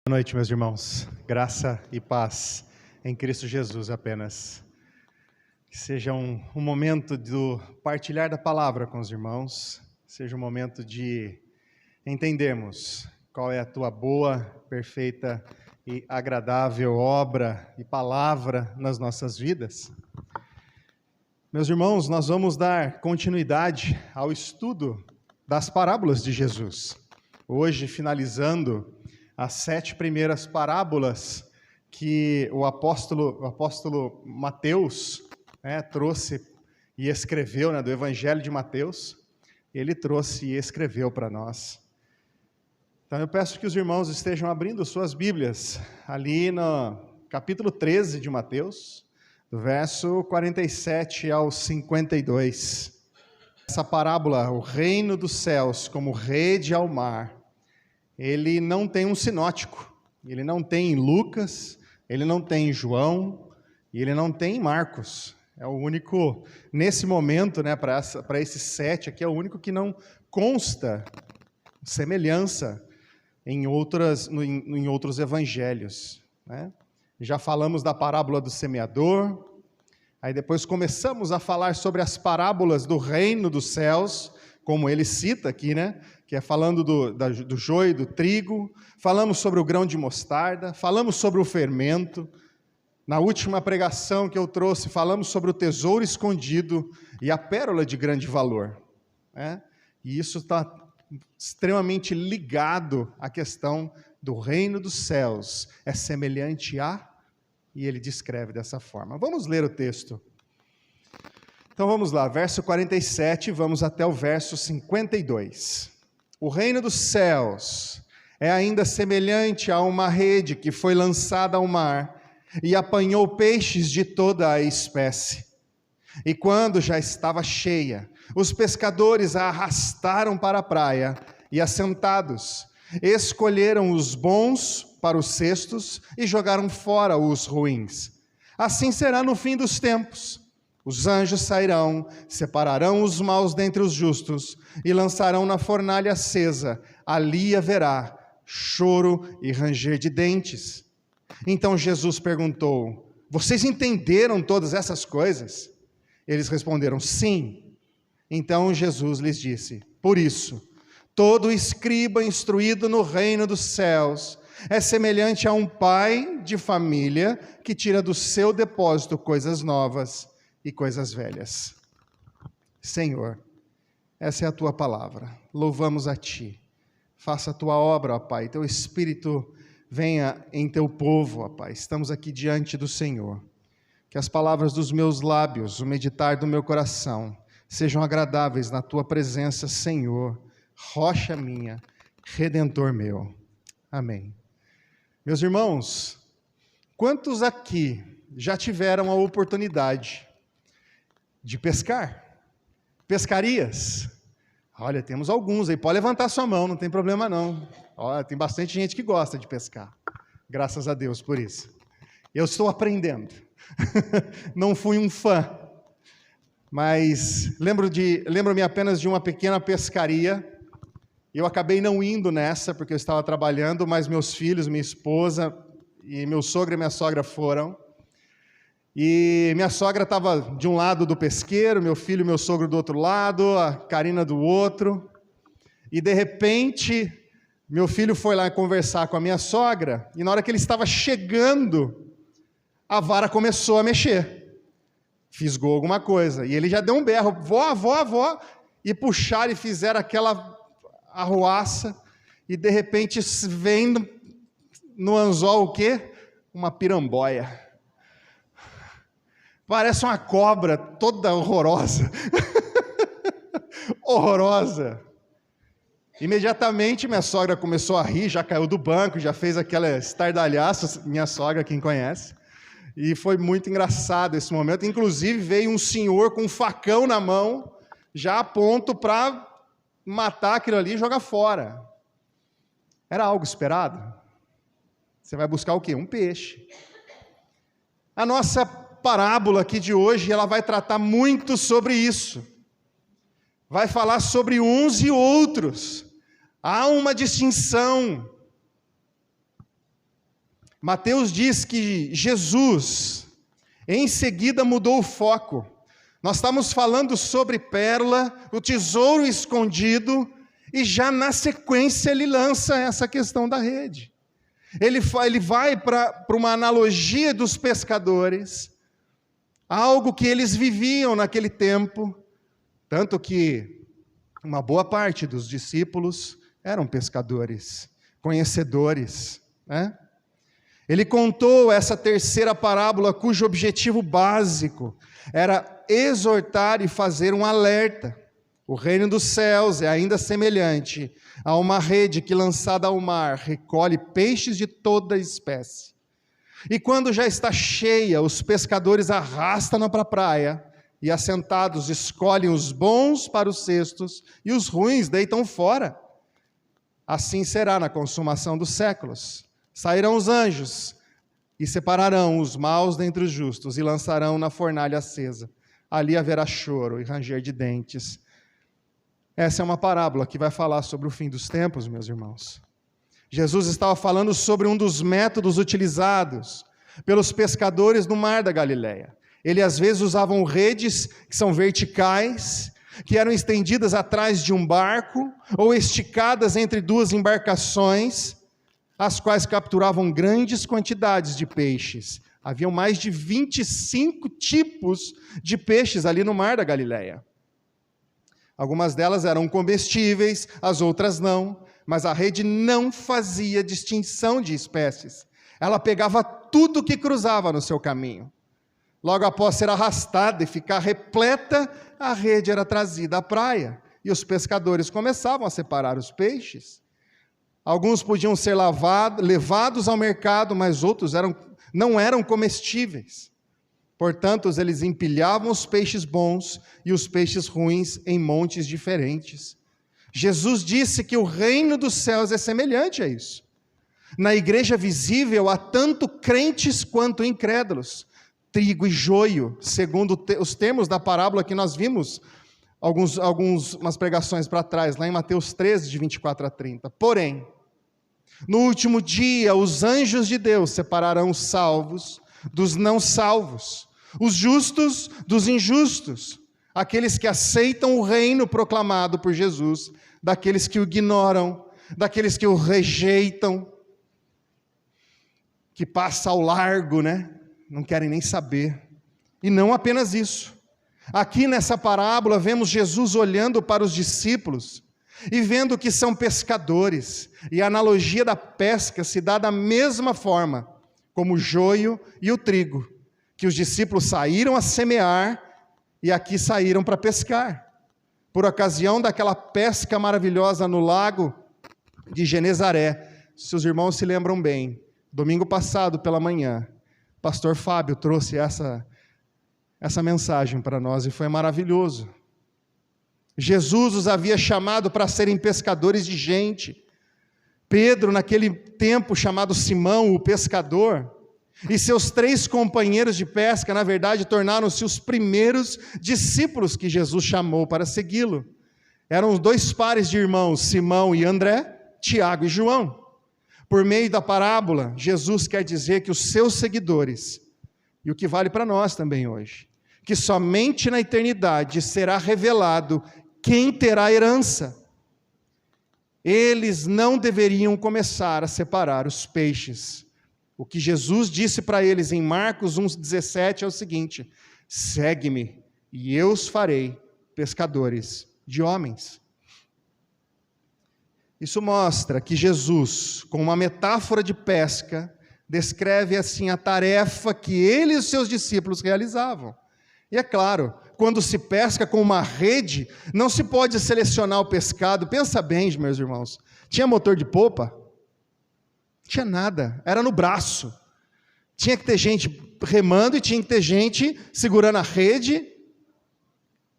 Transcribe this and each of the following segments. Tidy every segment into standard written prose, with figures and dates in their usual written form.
Boa noite, meus irmãos. Graça e paz em Cristo Jesus apenas. Que seja um momento do partilhar da palavra com os irmãos, seja um momento de entendermos qual é a tua boa, perfeita e agradável obra e palavra nas nossas vidas. Meus irmãos, nós vamos dar continuidade ao estudo das parábolas de Jesus. Hoje, finalizando as 7 primeiras parábolas que o apóstolo Mateus trouxe e escreveu, do Evangelho de Mateus, ele trouxe e escreveu para nós. Então eu peço que os irmãos estejam abrindo suas Bíblias, ali no capítulo 13 de Mateus, do verso 47 ao 52. Essa parábola, o reino dos céus como rede ao mar, ele não tem um sinótico, ele não tem em Lucas, ele não tem em João, e ele não tem em Marcos. É o único, nesse momento, para esses 7 aqui, é o único que não consta semelhança em outros evangelhos. Já falamos da parábola do semeador, aí depois começamos a falar sobre as parábolas do reino dos céus, como ele cita aqui, que é falando do joio e do trigo, falamos sobre o grão de mostarda, falamos sobre o fermento. Na última pregação que eu trouxe, falamos sobre o tesouro escondido e a pérola de grande valor. E isso está extremamente ligado à questão do reino dos céus. É semelhante a, e ele descreve dessa forma. Vamos ler o texto. Então vamos lá, verso 47, vamos até o verso 52. O reino dos céus é ainda semelhante a uma rede que foi lançada ao mar e apanhou peixes de toda a espécie. E quando já estava cheia, os pescadores a arrastaram para a praia e, assentados, escolheram os bons para os cestos e jogaram fora os ruins. Assim será no fim dos tempos. Os anjos sairão, separarão os maus dentre os justos e lançarão na fornalha acesa. Ali haverá choro e ranger de dentes. Então Jesus perguntou: vocês entenderam todas essas coisas? Eles responderam: sim. Então Jesus lhes disse: por isso, todo escriba instruído no reino dos céus é semelhante a um pai de família que tira do seu depósito coisas novas e coisas velhas. Senhor, essa é a tua palavra, louvamos a ti. Faça a tua obra, ó Pai, teu Espírito venha em teu povo, ó Pai. Estamos aqui diante do Senhor. Que as palavras dos meus lábios, o meditar do meu coração, sejam agradáveis na tua presença, Senhor, rocha minha, redentor meu. Amém. Meus irmãos, quantos aqui já tiveram a oportunidade de pescar? Pescarias? Olha, temos alguns aí, pode levantar sua mão, não tem problema não. Olha, tem bastante gente que gosta de pescar, graças a Deus por isso. Eu estou aprendendo, não fui um fã, mas lembro-me apenas de uma pequena pescaria. Eu acabei não indo nessa, porque eu estava trabalhando, mas meus filhos, minha esposa, e meu sogro e minha sogra foram. E minha sogra estava de um lado do pesqueiro, meu filho e meu sogro do outro lado, a Karina do outro. E de repente, meu filho foi lá conversar com a minha sogra, e na hora que ele estava chegando, a vara começou a mexer. Fisgou alguma coisa. E ele já deu um berro: vó, vó, vó. E puxaram e fizeram aquela arruaça. E de repente vem no anzol o quê? Uma piramboia. Parece uma cobra toda horrorosa. Horrorosa. Imediatamente minha sogra começou a rir, já caiu do banco, já fez aquela estardalhaça, minha sogra, quem conhece. E foi muito engraçado esse momento. Inclusive veio um senhor com um facão na mão, já a ponto para matar aquilo ali e jogar fora. Era algo esperado? Você vai buscar o quê? Um peixe. A nossa parábola aqui de hoje, ela vai tratar muito sobre isso. Vai falar sobre uns e outros. Há uma distinção. Mateus diz que Jesus, em seguida, mudou o foco. Nós estamos falando sobre pérola, o tesouro escondido, e já na sequência ele lança essa questão da rede. Ele vai para uma analogia dos pescadores, algo que eles viviam naquele tempo, tanto que uma boa parte dos discípulos eram pescadores, conhecedores, né? Ele contou essa terceira parábola, cujo objetivo básico era exortar e fazer um alerta. O reino dos céus é ainda semelhante a uma rede que, lançada ao mar, recolhe peixes de toda espécie. E quando já está cheia, os pescadores arrastam-na para a praia e, assentados, escolhem os bons para os cestos e os ruins deitam fora. Assim será na consumação dos séculos. Sairão os anjos e separarão os maus dentre os justos e lançarão na fornalha acesa. Ali haverá choro e ranger de dentes. Essa é uma parábola que vai falar sobre o fim dos tempos, meus irmãos. Jesus estava falando sobre um dos métodos utilizados pelos pescadores no mar da Galileia. Eles às vezes usavam redes que são verticais, que eram estendidas atrás de um barco ou esticadas entre duas embarcações, as quais capturavam grandes quantidades de peixes. Haviam mais de 25 tipos de peixes ali no mar da Galileia. Algumas delas eram comestíveis, as outras não, mas a rede não fazia distinção de espécies. Ela pegava tudo que cruzava no seu caminho. Logo após ser arrastada e ficar repleta, a rede era trazida à praia e os pescadores começavam a separar os peixes. Alguns podiam ser levados ao mercado, mas outros não eram comestíveis. Portanto, eles empilhavam os peixes bons e os peixes ruins em montes diferentes. Jesus disse que o reino dos céus é semelhante a isso. Na igreja visível há tanto crentes quanto incrédulos, trigo e joio, segundo os termos da parábola que nós vimos umas pregações para trás, lá em Mateus 13, de 24 a 30. Porém, no último dia, os anjos de Deus separarão os salvos dos não salvos, os justos dos injustos, aqueles que aceitam o reino proclamado por Jesus, daqueles que o ignoram, daqueles que o rejeitam, que passa ao largo, né? Não querem nem saber. E não apenas isso. Aqui nessa parábola vemos Jesus olhando para os discípulos e vendo que são pescadores. E a analogia da pesca se dá da mesma forma, como o joio e o trigo, que os discípulos saíram a semear e aqui saíram para pescar. Por ocasião daquela pesca maravilhosa no lago de Genezaré, se os irmãos se lembram bem, domingo passado pela manhã, pastor Fábio trouxe essa mensagem para nós e foi maravilhoso. Jesus os havia chamado para serem pescadores de gente. Pedro, naquele tempo chamado Simão, o pescador, e seus 3 companheiros de pesca, na verdade, tornaram-se os primeiros discípulos que Jesus chamou para segui-lo. Eram 2 pares de irmãos, Simão e André, Tiago e João. Por meio da parábola, Jesus quer dizer que os seus seguidores, e o que vale para nós também hoje, que somente na eternidade será revelado quem terá herança. Eles não deveriam começar a separar os peixes. O que Jesus disse para eles em Marcos 1,17 é o seguinte: segue-me e eu os farei pescadores de homens. Isso mostra que Jesus, com uma metáfora de pesca, descreve assim a tarefa que ele e os seus discípulos realizavam. E é claro, quando se pesca com uma rede, não se pode selecionar o pescado. Pensa bem, meus irmãos, tinha motor de popa? Não tinha nada, era no braço. Tinha que ter gente remando e tinha que ter gente segurando a rede.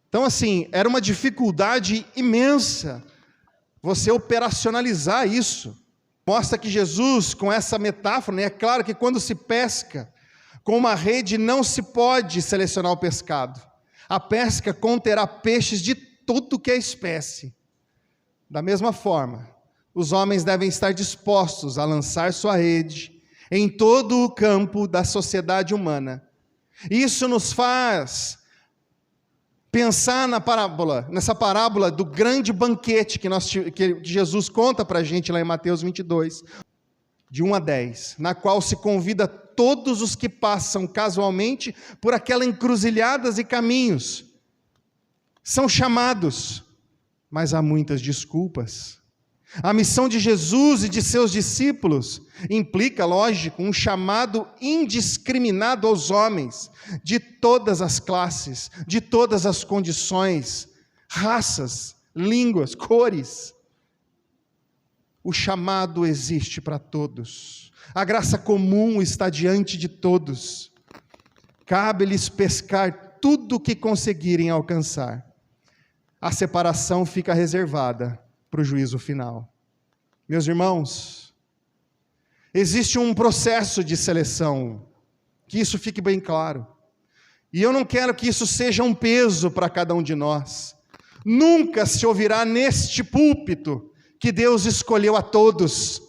Então assim, era uma dificuldade imensa você operacionalizar isso. Mostra que Jesus, com essa metáfora, né, é claro que quando se pesca com uma rede não se pode selecionar o pescado. A pesca conterá peixes de tudo que é espécie. Da mesma forma, os homens devem estar dispostos a lançar sua rede, em todo o campo da sociedade humana. Isso nos faz pensar nessa parábola do grande banquete que Jesus conta para a gente lá em Mateus 22, de 1 a 10, na qual se convida todos os que passam casualmente por aquelas encruzilhadas e caminhos. São chamados, mas há muitas desculpas. A missão de Jesus e de seus discípulos implica, lógico, um chamado indiscriminado aos homens, de todas as classes, de todas as condições, raças, línguas, cores. O chamado existe para todos. A graça comum está diante de todos. Cabe-lhes pescar tudo o que conseguirem alcançar. A separação fica reservada para o juízo final. Meus irmãos, existe um processo de seleção, que isso fique bem claro. E eu não quero que isso seja um peso para cada um de nós. Nunca se ouvirá neste púlpito que Deus escolheu a todos,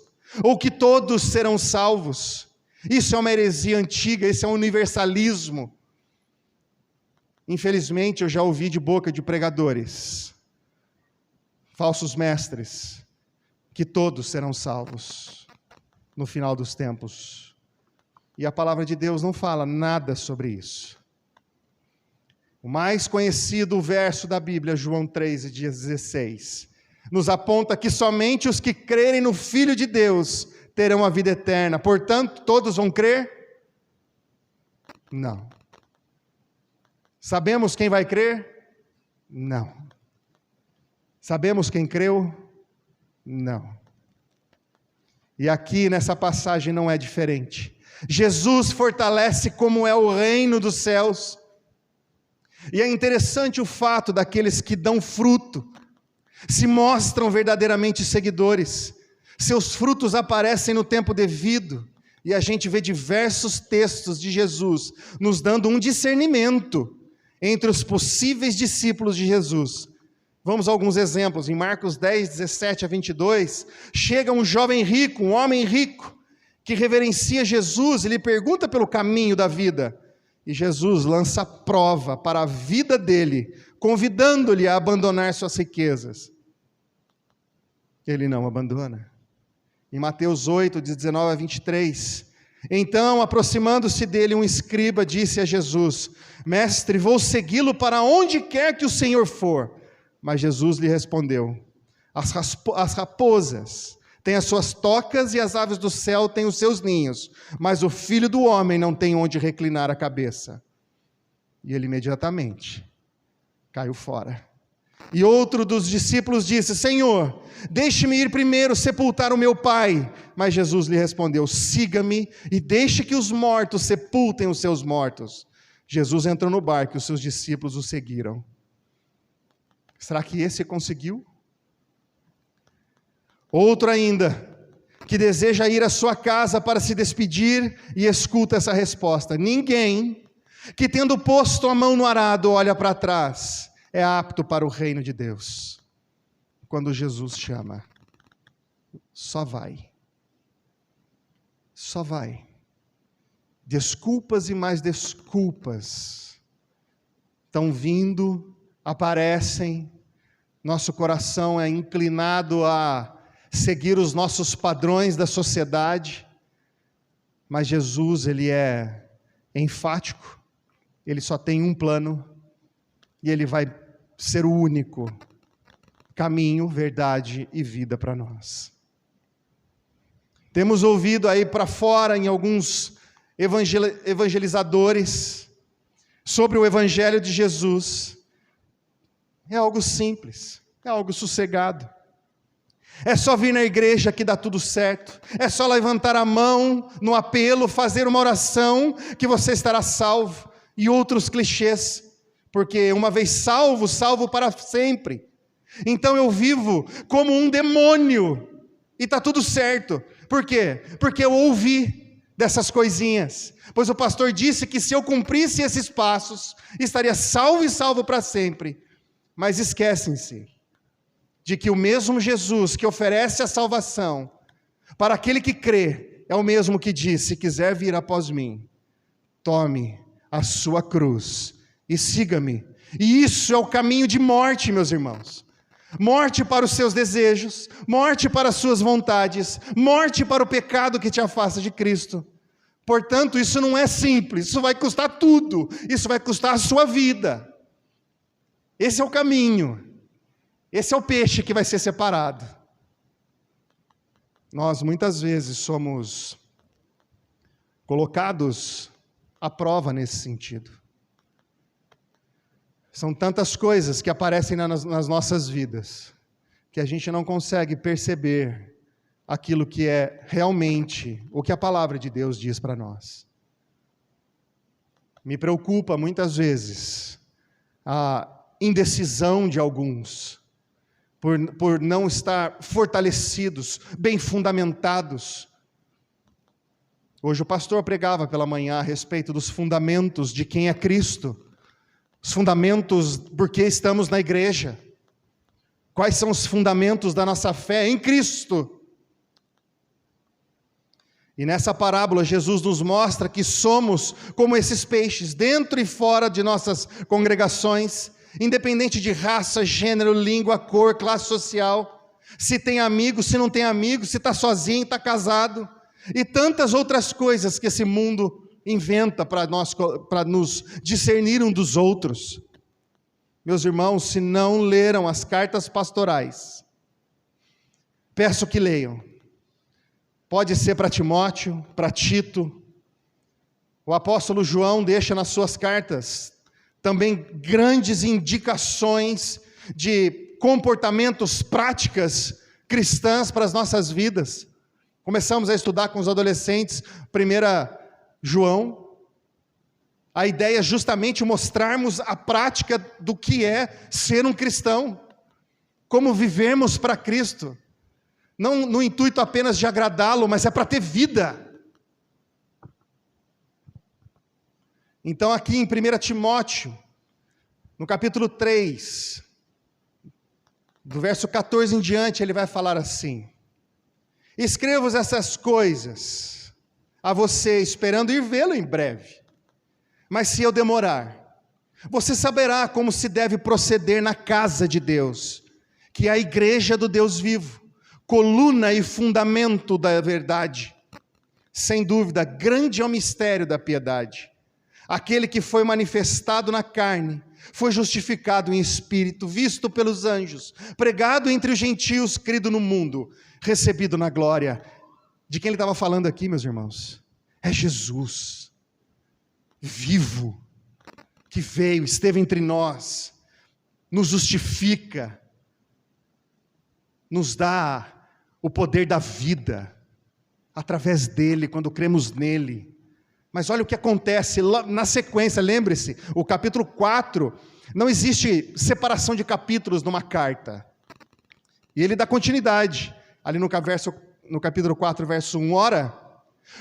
ou que todos serão salvos. Isso é uma heresia antiga, isso é um universalismo. Infelizmente, eu já ouvi de boca de pregadores, falsos mestres, que todos serão salvos no final dos tempos. E a palavra de Deus não fala nada sobre isso. O mais conhecido verso da Bíblia, João 3,16, nos aponta que somente os que crerem no Filho de Deus terão a vida eterna. Portanto, todos vão crer? Não. Sabemos quem vai crer? Não. Sabemos quem creu? Não. E aqui nessa passagem não é diferente. Jesus fortalece como é o reino dos céus. E é interessante o fato daqueles que dão fruto, se mostram verdadeiramente seguidores. Seus frutos aparecem no tempo devido. E a gente vê diversos textos de Jesus nos dando um discernimento entre os possíveis discípulos de Jesus. Vamos a alguns exemplos. Em Marcos 10, 17 a 22, chega um jovem rico, um homem rico, que reverencia Jesus e lhe pergunta pelo caminho da vida. E Jesus lança prova para a vida dele, convidando-lhe a abandonar suas riquezas. Ele não abandona. Em Mateus 8, de 19 a 23, então, aproximando-se dele, um escriba disse a Jesus: Mestre, vou segui-lo para onde quer que o Senhor for. Mas Jesus lhe respondeu: as raposas têm as suas tocas e as aves do céu têm os seus ninhos, mas o Filho do Homem não tem onde reclinar a cabeça. E ele imediatamente caiu fora. E outro dos discípulos disse: Senhor, deixe-me ir primeiro sepultar o meu pai. Mas Jesus lhe respondeu: siga-me e deixe que os mortos sepultem os seus mortos. Jesus entrou no barco e os seus discípulos o seguiram. Será que esse conseguiu? Outro ainda, que deseja ir à sua casa para se despedir, e escuta essa resposta: ninguém que, tendo posto a mão no arado, olha para trás, é apto para o reino de Deus. Quando Jesus chama, só vai. Só vai. Desculpas e mais desculpas estão vindo, aparecem. Nosso coração é inclinado a seguir os nossos padrões da sociedade, mas Jesus, ele é enfático, ele só tem um plano, e ele vai ser o único caminho, verdade e vida para nós. Temos ouvido aí para fora em alguns evangelizadores sobre o Evangelho de Jesus. É algo simples, é algo sossegado. É só vir na igreja que dá tudo certo. É só levantar a mão no apelo, fazer uma oração que você estará salvo. E outros clichês. Porque uma vez salvo, salvo para sempre. Então eu vivo como um demônio. E está tudo certo. Por quê? Porque eu ouvi dessas coisinhas. Pois o pastor disse que se eu cumprisse esses passos, estaria salvo e salvo para sempre. Mas esquecem-se de que o mesmo Jesus que oferece a salvação para aquele que crê, é o mesmo que diz: se quiser vir após mim, tome a sua cruz e siga-me. E isso é o caminho de morte, meus irmãos. Morte para os seus desejos, morte para as suas vontades, morte para o pecado que te afasta de Cristo. Portanto, isso não é simples, isso vai custar tudo, isso vai custar a sua vida. Esse é o caminho, esse é o peixe que vai ser separado. Nós muitas vezes somos colocados à prova nesse sentido. São tantas coisas que aparecem nas nossas vidas, que a gente não consegue perceber aquilo que é realmente o que a palavra de Deus diz para nós. Me preocupa muitas vezes a indecisão de alguns, por não estar fortalecidos, bem fundamentados. Hoje o pastor pregava pela manhã a respeito dos fundamentos de quem é Cristo. Os fundamentos por que estamos na igreja. Quais são os fundamentos da nossa fé em Cristo? E nessa parábola Jesus nos mostra que somos como esses peixes, dentro e fora de nossas congregações, independente de raça, gênero, língua, cor, classe social, se tem amigos, se não tem amigos, se está sozinho, está casado, e tantas outras coisas que esse mundo inventa para nos discernir um dos outros. Meus irmãos, se não leram as cartas pastorais, peço que leiam. Pode ser para Timóteo, para Tito. O apóstolo João deixa nas suas cartas também grandes indicações de comportamentos, práticas cristãs para as nossas vidas. Começamos a estudar com os adolescentes, 1 João, a ideia é justamente mostrarmos a prática do que é ser um cristão, como vivemos para Cristo, não no intuito apenas de agradá-lo, mas é para ter vida. Então aqui em 1 Timóteo, no capítulo 3, do verso 14 em diante, ele vai falar assim: escrevo essas coisas a você, esperando ir vê-lo em breve. Mas se eu demorar, você saberá como se deve proceder na casa de Deus, que é a igreja do Deus vivo, coluna e fundamento da verdade. Sem dúvida, grande é o mistério da piedade. Aquele que foi manifestado na carne, foi justificado em espírito, visto pelos anjos, pregado entre os gentios, crido no mundo, recebido na glória. De quem ele estava falando aqui, meus irmãos? É Jesus, vivo, que veio, esteve entre nós, nos justifica, nos dá o poder da vida, através dele, quando cremos nele. Mas olha o que acontece na sequência, lembre-se, o capítulo 4, não existe separação de capítulos numa carta. E ele dá continuidade, ali no capítulo 4, verso 1, ora,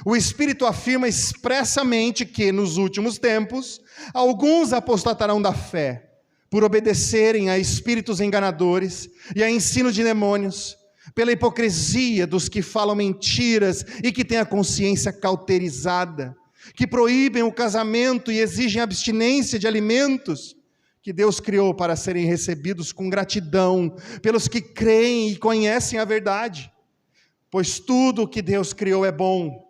o Espírito afirma expressamente que, nos últimos tempos, alguns apostatarão da fé, por obedecerem a espíritos enganadores e a ensino de demônios, pela hipocrisia dos que falam mentiras e que têm a consciência cauterizada, que proíbem o casamento e exigem abstinência de alimentos que Deus criou para serem recebidos com gratidão pelos que creem e conhecem a verdade. Pois tudo o que Deus criou é bom,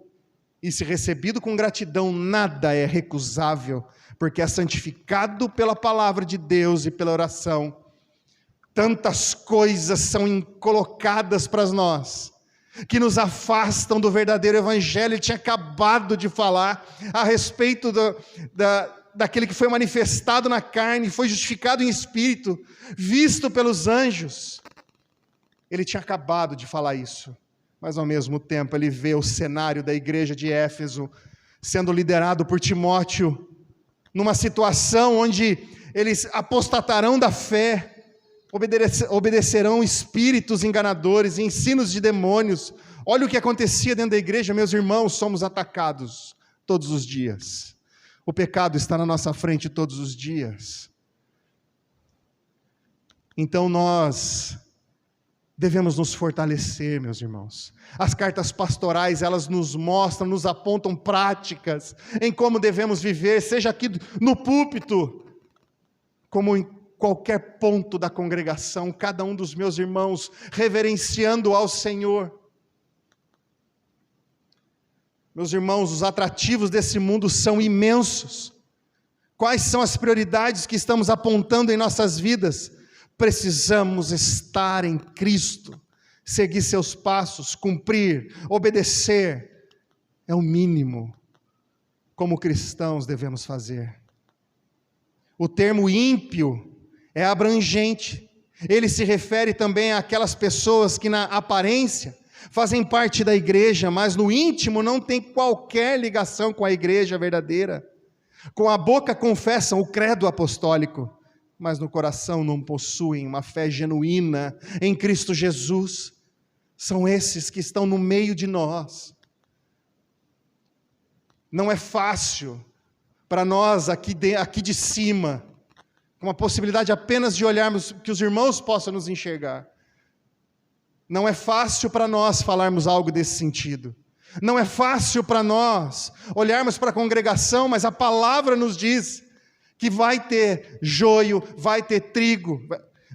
e se recebido com gratidão, nada é recusável, porque é santificado pela palavra de Deus e pela oração. Tantas coisas são colocadas para nós, que nos afastam do verdadeiro evangelho. Ele tinha acabado de falar a respeito daquele que foi manifestado na carne, foi justificado em espírito, visto pelos anjos. Ele tinha acabado de falar isso. Mas ao mesmo tempo ele vê o cenário da igreja de Éfeso sendo liderado por Timóteo, numa situação onde eles apostatarão da fé, obedecerão espíritos enganadores, ensinos de demônios. Olha o que acontecia dentro da igreja, meus irmãos, somos atacados todos os dias. O pecado está na nossa frente todos os dias. Então nós devemos nos fortalecer, meus irmãos. As cartas pastorais, elas nos mostram, nos apontam práticas em como devemos viver, seja aqui no púlpito, como em qualquer ponto da congregação, cada um dos meus irmãos reverenciando ao Senhor. Meus irmãos, os atrativos desse mundo são imensos. Quais são as prioridades que estamos apontando em nossas vidas? Precisamos estar em Cristo, seguir seus passos, cumprir, obedecer. É o mínimo, como cristãos devemos fazer. O termo ímpio é abrangente. Ele se refere também àquelas pessoas que na aparência fazem parte da igreja, mas no íntimo não tem qualquer ligação com a igreja verdadeira. Com a boca confessam o credo apostólico, mas no coração não possuem uma fé genuína em Cristo Jesus. São esses que estão no meio de nós. Não é fácil para nós aqui de cima, com a possibilidade apenas de olharmos, que os irmãos possam nos enxergar. Não é fácil para nós falarmos algo desse sentido. Não é fácil para nós olharmos para a congregação, mas a palavra nos diz que vai ter joio, vai ter trigo,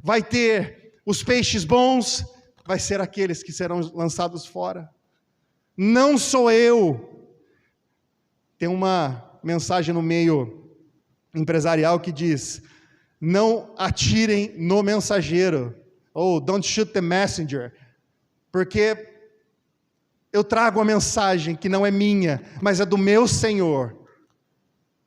vai ter os peixes bons, vai ser aqueles que serão lançados fora. Não sou eu. Tem uma mensagem no meio empresarial que diz: não atirem no mensageiro, ou don't shoot the messenger, porque eu trago a mensagem que não é minha, mas é do meu Senhor,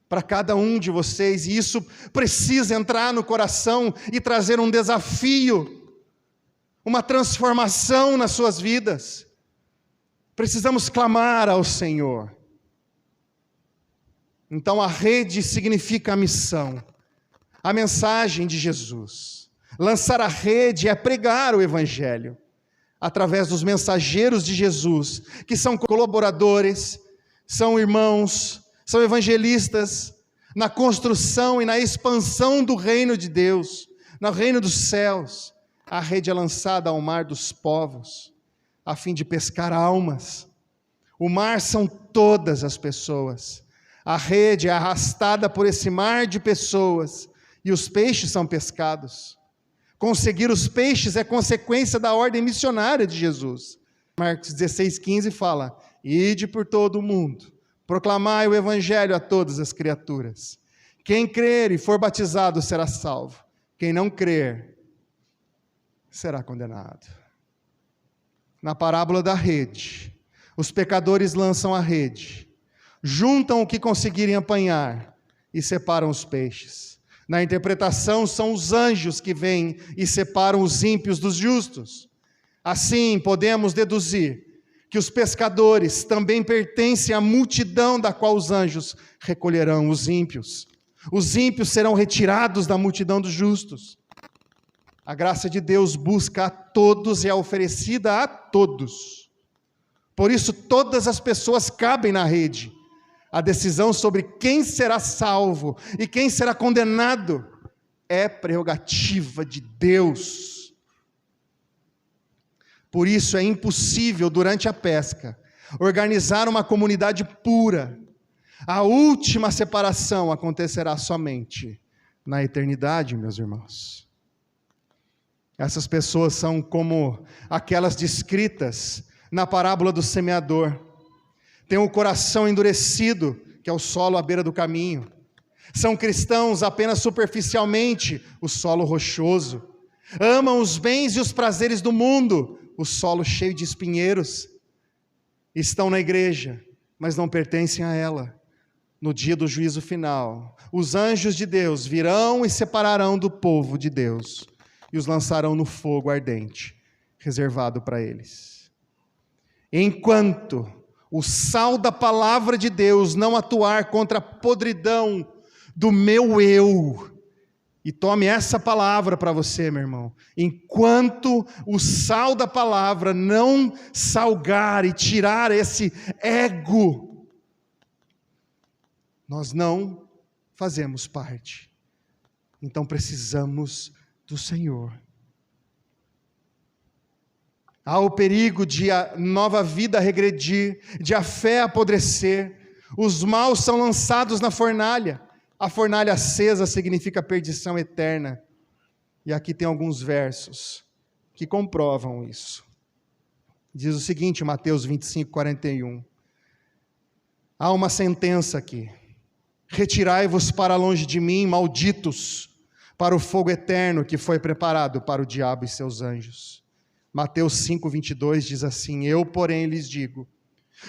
para cada um de vocês, e isso precisa entrar no coração e trazer um desafio, uma transformação nas suas vidas. Precisamos clamar ao Senhor. Então a rede significa a missão, a mensagem de Jesus. Lançar a rede é pregar o Evangelho, através dos mensageiros de Jesus, que são colaboradores, são irmãos, são evangelistas, na construção e na expansão do reino de Deus, no reino dos céus. A rede é lançada ao mar dos povos, a fim de pescar almas. O mar são todas as pessoas. A rede é arrastada por esse mar de pessoas, e os peixes são pescados. Conseguir os peixes é consequência da ordem missionária de Jesus. Marcos 16:15 fala: ide por todo o mundo, proclamai o evangelho a todas as criaturas. Quem crer e for batizado será salvo. Quem não crer será condenado. Na parábola da rede, os pecadores lançam a rede, juntam o que conseguirem apanhar e separam os peixes. Na interpretação, são os anjos que vêm e separam os ímpios dos justos. Assim, podemos deduzir que os pescadores também pertencem à multidão da qual os anjos recolherão os ímpios. Os ímpios serão retirados da multidão dos justos. A graça de Deus busca a todos e é oferecida a todos. Por isso, todas as pessoas cabem na rede. A decisão sobre quem será salvo e quem será condenado é prerrogativa de Deus. Por isso é impossível, durante a pesca, organizar uma comunidade pura. A última separação acontecerá somente na eternidade, meus irmãos. Essas pessoas são como aquelas descritas na parábola do semeador. Tem o coração endurecido, que é o solo à beira do caminho. São cristãos apenas superficialmente, o solo rochoso. Amam os bens e os prazeres do mundo, o solo cheio de espinheiros. Estão na igreja, mas não pertencem a ela. No dia do juízo final, os anjos de Deus virão e separarão do povo de Deus e os lançarão no fogo ardente, reservado para eles. Enquanto o sal da palavra de Deus não atuar contra a podridão do meu eu, e tome essa palavra para você, meu irmão, enquanto o sal da palavra não salgar e tirar esse ego, nós não fazemos parte. Então precisamos do Senhor. Há o perigo de a nova vida regredir, de a fé apodrecer. Os maus são lançados na fornalha. A fornalha acesa significa perdição eterna. E aqui tem alguns versos que comprovam isso. Diz o seguinte, Mateus 25, 41. Há uma sentença aqui. Retirai-vos para longe de mim, malditos, para o fogo eterno que foi preparado para o diabo e seus anjos. Mateus 5, 22 diz assim, eu, porém, lhes digo,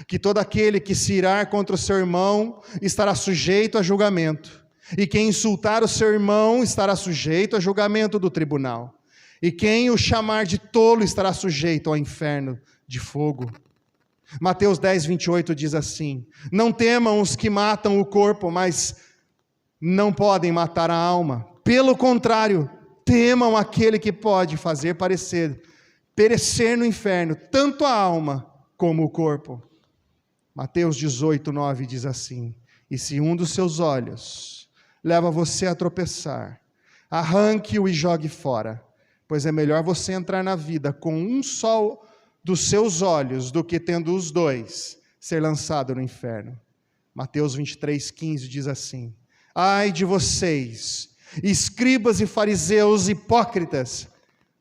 que todo aquele que se irar contra o seu irmão estará sujeito a julgamento, e quem insultar o seu irmão estará sujeito a julgamento do tribunal, e quem o chamar de tolo estará sujeito ao inferno de fogo. Mateus 10, 28 diz assim, não temam os que matam o corpo, mas não podem matar a alma. Pelo contrário, temam aquele que pode fazer perecer no inferno, tanto a alma como o corpo. Mateus 18, 9 diz assim, e se um dos seus olhos leva você a tropeçar, arranque-o e jogue fora, pois é melhor você entrar na vida com um só dos seus olhos, do que tendo os dois, ser lançado no inferno. Mateus 23, 15 diz assim, ai de vocês, escribas e fariseus hipócritas,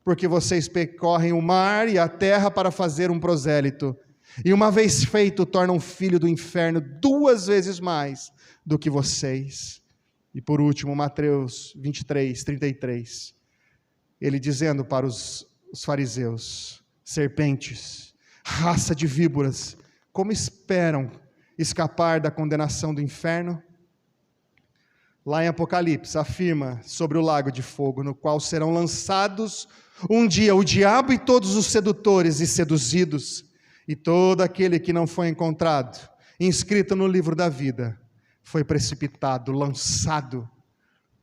porque vocês percorrem o mar e a terra para fazer um prosélito, e uma vez feito, tornam filho do inferno 2 vezes mais do que vocês. E por último, Mateus 23, 33, ele dizendo para os fariseus, serpentes, raça de víboras, como esperam escapar da condenação do inferno? Lá em Apocalipse, afirma sobre o lago de fogo, no qual serão lançados um dia o diabo e todos os sedutores e seduzidos, e todo aquele que não foi encontrado, inscrito no livro da vida, foi precipitado, lançado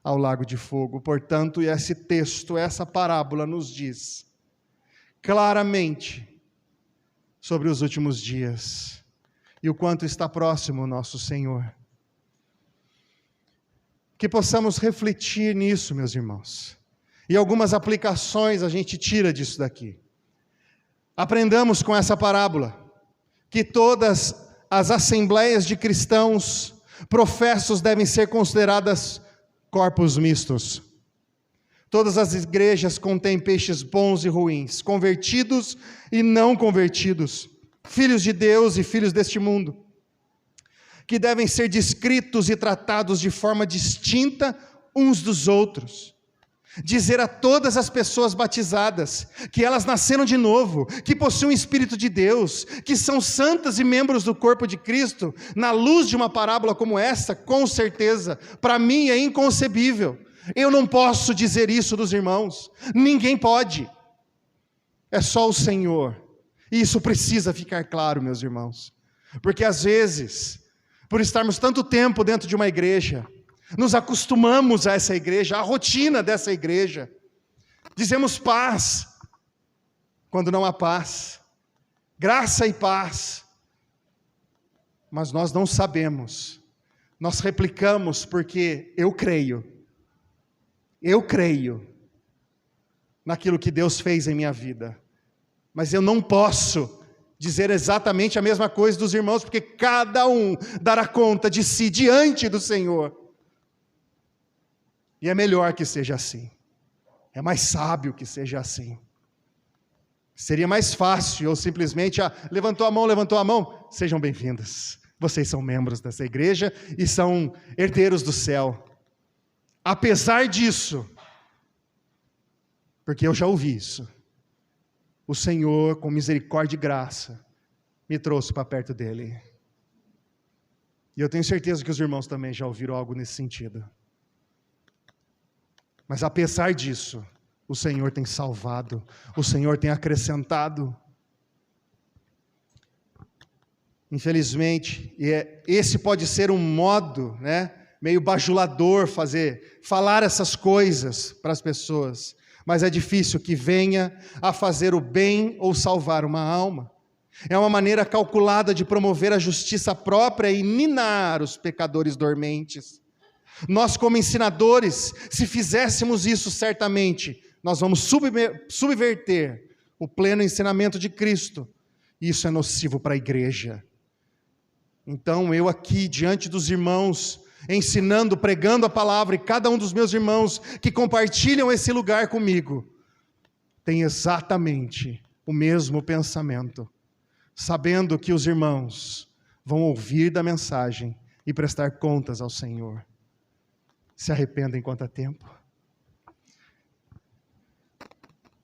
ao lago de fogo. Portanto, esse texto, essa parábola nos diz claramente sobre os últimos dias e o quanto está próximo o nosso Senhor. Que possamos refletir nisso, meus irmãos. E algumas aplicações a gente tira disso daqui. Aprendamos com essa parábola que todas as assembleias de cristãos professos devem ser consideradas corpos mistos. Todas as igrejas contêm peixes bons e ruins, convertidos e não convertidos, filhos de Deus e filhos deste mundo, que devem ser descritos e tratados de forma distinta uns dos outros. Dizer a todas as pessoas batizadas que elas nasceram de novo, que possuem o Espírito de Deus, que são santas e membros do corpo de Cristo, na luz de uma parábola como essa, com certeza, para mim é inconcebível. Eu não posso dizer isso dos irmãos, ninguém pode, é só o Senhor, e isso precisa ficar claro, meus irmãos, porque às vezes, por estarmos tanto tempo dentro de uma igreja, nos acostumamos a essa igreja, à rotina dessa igreja, dizemos paz, quando não há paz, graça e paz, mas nós não sabemos, nós replicamos porque eu creio naquilo que Deus fez em minha vida, mas eu não posso dizer exatamente a mesma coisa dos irmãos, porque cada um dará conta de si diante do Senhor, e é melhor que seja assim, é mais sábio que seja assim. Seria mais fácil eu simplesmente, levantou a mão, sejam bem-vindos, vocês são membros dessa igreja e são herdeiros do céu. Apesar disso, porque eu já ouvi isso, o Senhor, com misericórdia e graça, me trouxe para perto dEle. E eu tenho certeza que os irmãos também já ouviram algo nesse sentido. Mas apesar disso, o Senhor tem salvado, o Senhor tem acrescentado. Infelizmente, esse pode ser um modo, meio bajulador, falar essas coisas para as pessoas, mas é difícil que venha a fazer o bem ou salvar uma alma. É uma maneira calculada de promover a justiça própria e ninar os pecadores dormentes. Nós, como ensinadores, se fizéssemos isso certamente, nós vamos subverter o pleno ensinamento de Cristo, isso é nocivo para a igreja. Então eu aqui, diante dos irmãos, ensinando, pregando a palavra, e cada um dos meus irmãos que compartilham esse lugar comigo, tem exatamente o mesmo pensamento, sabendo que os irmãos vão ouvir da mensagem e prestar contas ao Senhor. Se arrependem quanto a tempo.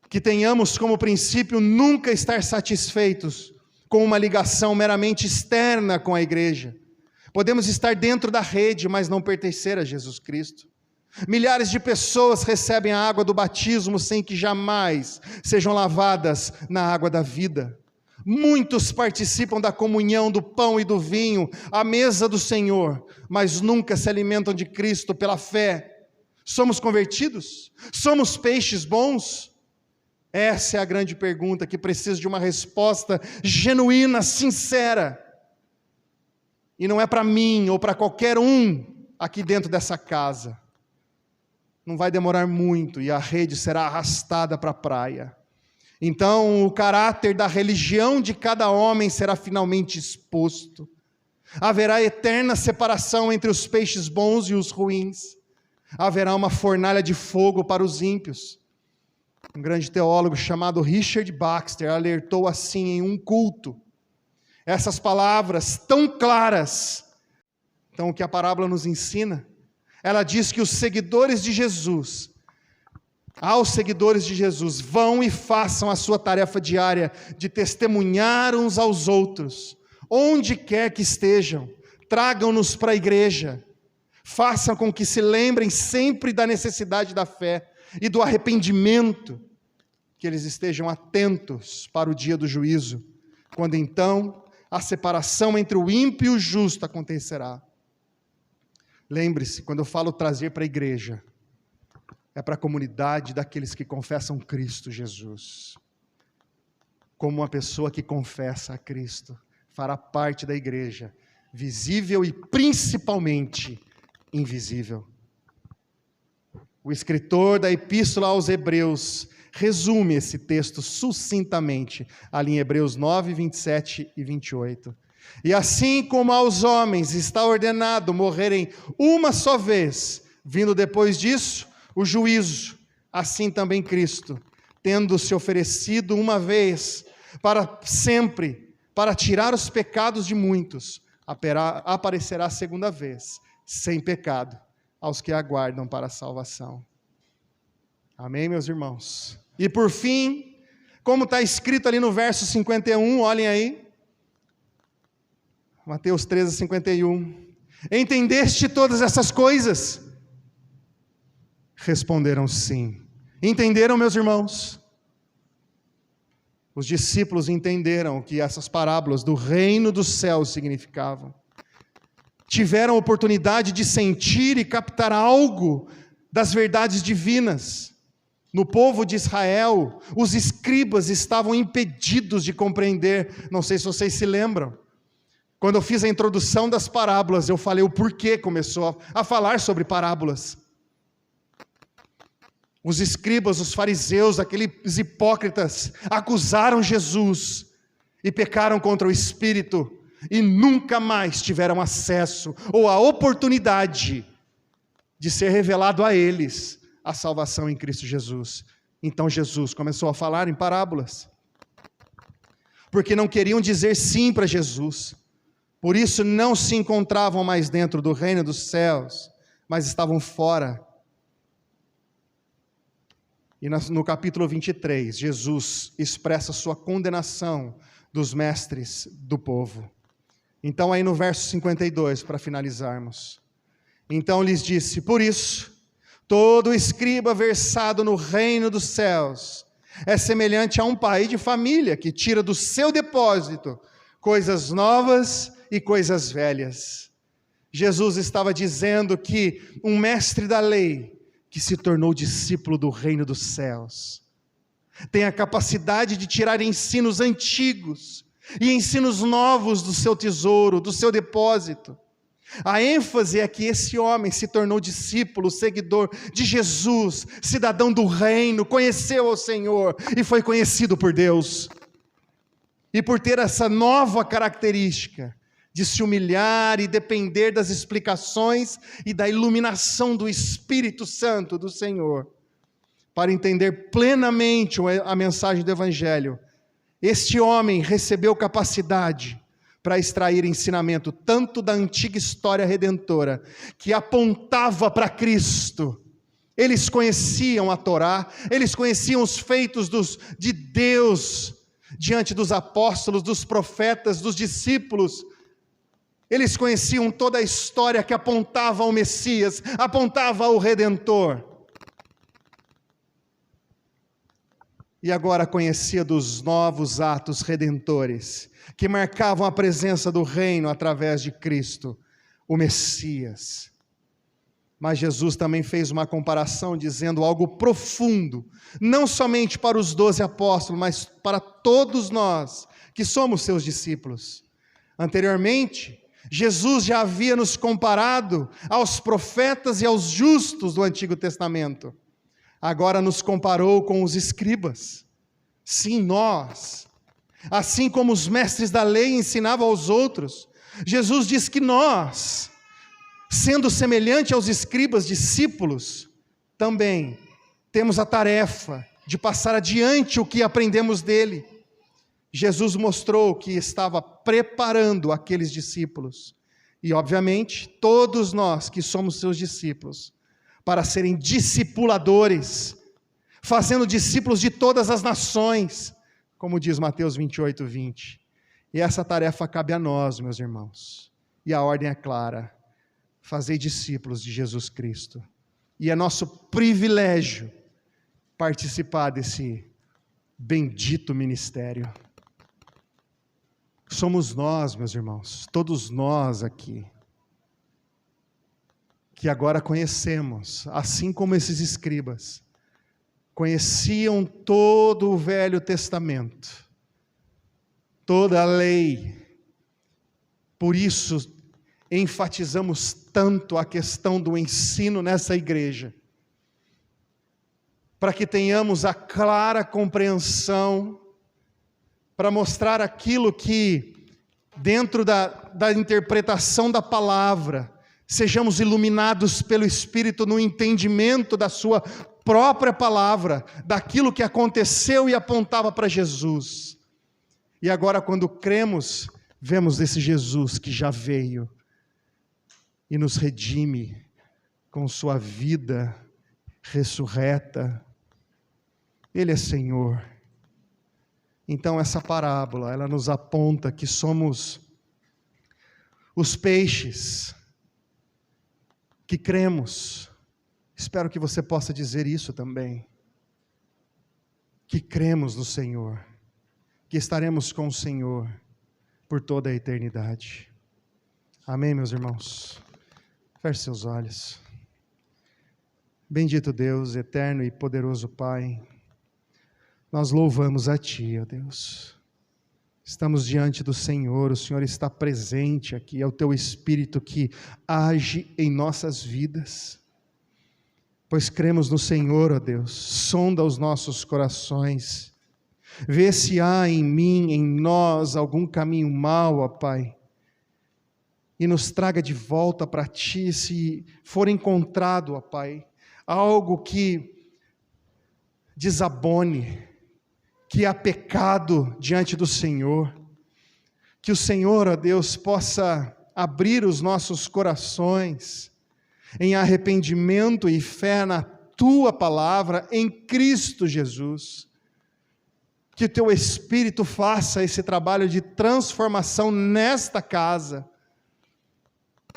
Que tenhamos como princípio nunca estar satisfeitos com uma ligação meramente externa com a igreja. Podemos estar dentro da rede, mas não pertencer a Jesus Cristo. Milhares de pessoas recebem a água do batismo sem que jamais sejam lavadas na água da vida. Muitos participam da comunhão do pão e do vinho, à mesa do Senhor, mas nunca se alimentam de Cristo pela fé. Somos convertidos? Somos peixes bons? Essa é a grande pergunta que precisa de uma resposta genuína, sincera. E não é para mim ou para qualquer um aqui dentro dessa casa. Não vai demorar muito e a rede será arrastada para a praia. Então o caráter da religião de cada homem será finalmente exposto. Haverá eterna separação entre os peixes bons e os ruins. Haverá uma fornalha de fogo para os ímpios. Um grande teólogo chamado Richard Baxter alertou assim em um culto. Essas palavras tão claras. Então o que a parábola nos ensina? Ela diz que os seguidores de Jesus, aos seguidores de Jesus, vão e façam a sua tarefa diária de testemunhar uns aos outros, onde quer que estejam, tragam-nos para a igreja, façam com que se lembrem sempre da necessidade da fé e do arrependimento, que eles estejam atentos para o dia do juízo, quando então a separação entre o ímpio e o justo acontecerá. Lembre-se, quando eu falo trazer para a igreja, é para a comunidade daqueles que confessam Cristo Jesus. Como uma pessoa que confessa a Cristo, fará parte da igreja, visível e principalmente invisível. O escritor da Epístola aos Hebreus resume esse texto sucintamente, ali em Hebreus 9, 27 e 28. E assim como aos homens está ordenado morrerem uma só vez, vindo depois disso o juízo, assim também Cristo, tendo se oferecido uma vez para sempre, para tirar os pecados de muitos, aparecerá a segunda vez, sem pecado, aos que aguardam para a salvação. Amém, meus irmãos? E por fim, como está escrito ali no verso 51, olhem aí, Mateus 13, 51. Entendeste todas essas coisas? Responderam sim. Entenderam, meus irmãos? Os discípulos entenderam o que essas parábolas do reino dos céus significavam. Tiveram oportunidade de sentir e captar algo das verdades divinas. No povo de Israel, os escribas estavam impedidos de compreender. Não sei se vocês se lembram. Quando eu fiz a introdução das parábolas, eu falei o porquê começou a falar sobre parábolas. Os escribas, os fariseus, aqueles hipócritas, acusaram Jesus e pecaram contra o Espírito e nunca mais tiveram acesso ou a oportunidade de ser revelado a eles a salvação em Cristo Jesus. Então Jesus começou a falar em parábolas, porque não queriam dizer sim para Jesus. Por isso não se encontravam mais dentro do reino dos céus, mas estavam fora. E no capítulo 23, Jesus expressa sua condenação dos mestres do povo. Então aí no verso 52, para finalizarmos. Então lhes disse, por isso, todo escriba versado no reino dos céus é semelhante a um pai de família que tira do seu depósito coisas novas e coisas velhas. Jesus estava dizendo que um mestre da lei, que se tornou discípulo do reino dos céus, tem a capacidade de tirar ensinos antigos e ensinos novos do seu tesouro, do seu depósito. A ênfase é que esse homem se tornou discípulo, seguidor de Jesus, cidadão do reino, conheceu ao Senhor e foi conhecido por Deus. E por ter essa nova característica de se humilhar e depender das explicações e da iluminação do Espírito Santo do Senhor, para entender plenamente a mensagem do Evangelho, este homem recebeu capacidade para extrair ensinamento tanto da antiga história redentora, que apontava para Cristo. Eles conheciam a Torá, eles conheciam os feitos de Deus, diante dos apóstolos, dos profetas, dos discípulos. Eles conheciam toda a história que apontava ao Messias, apontava ao Redentor. E agora conhecia dos novos atos redentores, que marcavam a presença do reino através de Cristo, o Messias. Mas Jesus também fez uma comparação dizendo algo profundo, não somente para os 12 apóstolos, mas para todos nós, que somos seus discípulos. Anteriormente, Jesus já havia nos comparado aos profetas e aos justos do Antigo Testamento. Agora nos comparou com os escribas. Sim, nós. Assim como os mestres da lei ensinavam aos outros, Jesus diz que nós, sendo semelhante aos escribas, discípulos, também temos a tarefa de passar adiante o que aprendemos dele. Jesus mostrou que estava preparando aqueles discípulos, e obviamente todos nós que somos seus discípulos, para serem discipuladores, fazendo discípulos de todas as nações, como diz Mateus 28, 20. E essa tarefa cabe a nós, meus irmãos. E a ordem é clara: fazei discípulos de Jesus Cristo. E é nosso privilégio participar desse bendito ministério. Somos nós, meus irmãos, todos nós aqui, que agora conhecemos, assim como esses escribas, conheciam todo o Velho Testamento, toda a lei. Por isso, enfatizamos tanto a questão do ensino nessa igreja, para que tenhamos a clara compreensão, para mostrar aquilo que, dentro da interpretação da palavra, sejamos iluminados pelo Espírito no entendimento da sua própria palavra, daquilo que aconteceu e apontava para Jesus. E agora, quando cremos, vemos esse Jesus que já veio e nos redime com sua vida ressurreta. Ele é Senhor. Então essa parábola, ela nos aponta que somos os peixes que cremos. Espero que você possa dizer isso também. Que cremos no Senhor, que estaremos com o Senhor por toda a eternidade. Amém, meus irmãos? Feche seus olhos. Bendito Deus, eterno e poderoso Pai, nós louvamos a Ti, ó Deus. Estamos diante do Senhor, o Senhor está presente aqui, é o Teu Espírito que age em nossas vidas. Pois cremos no Senhor, ó Deus, sonda os nossos corações, vê se há em mim, em nós, algum caminho mau, ó Pai, e nos traga de volta para Ti, se for encontrado, ó Pai, algo que desabone, que há pecado diante do Senhor, que o Senhor, ó Deus, possa abrir os nossos corações em arrependimento e fé na Tua palavra, em Cristo Jesus. Que o Teu Espírito faça esse trabalho de transformação nesta casa,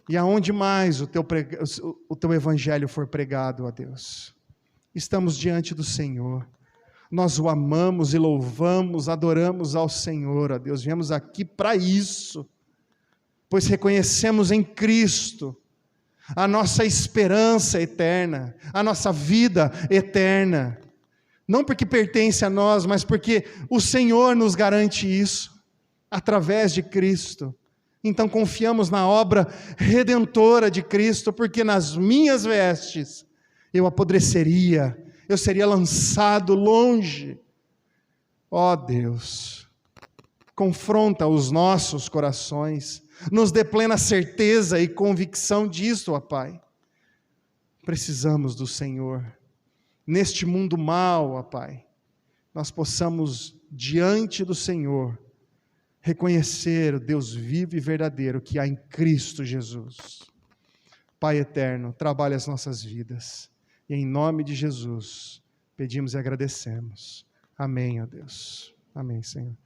e aonde mais o Teu Evangelho for pregado, ó Deus. Estamos diante do Senhor. Nós o amamos e louvamos, adoramos ao Senhor, ó Deus. Viemos aqui para isso, pois reconhecemos em Cristo a nossa esperança eterna, a nossa vida eterna. Não porque pertence a nós, mas porque o Senhor nos garante isso, através de Cristo. Então confiamos na obra redentora de Cristo, porque nas minhas vestes eu apodreceria, eu seria lançado longe. Ó Deus, confronta os nossos corações, nos dê plena certeza e convicção disso, ó Pai. Precisamos do Senhor. Neste mundo mau, ó Pai, nós possamos, diante do Senhor, reconhecer o Deus vivo e verdadeiro que há em Cristo Jesus. Pai eterno, trabalhe as nossas vidas. E em nome de Jesus, pedimos e agradecemos. Amém, ó Deus. Amém, Senhor.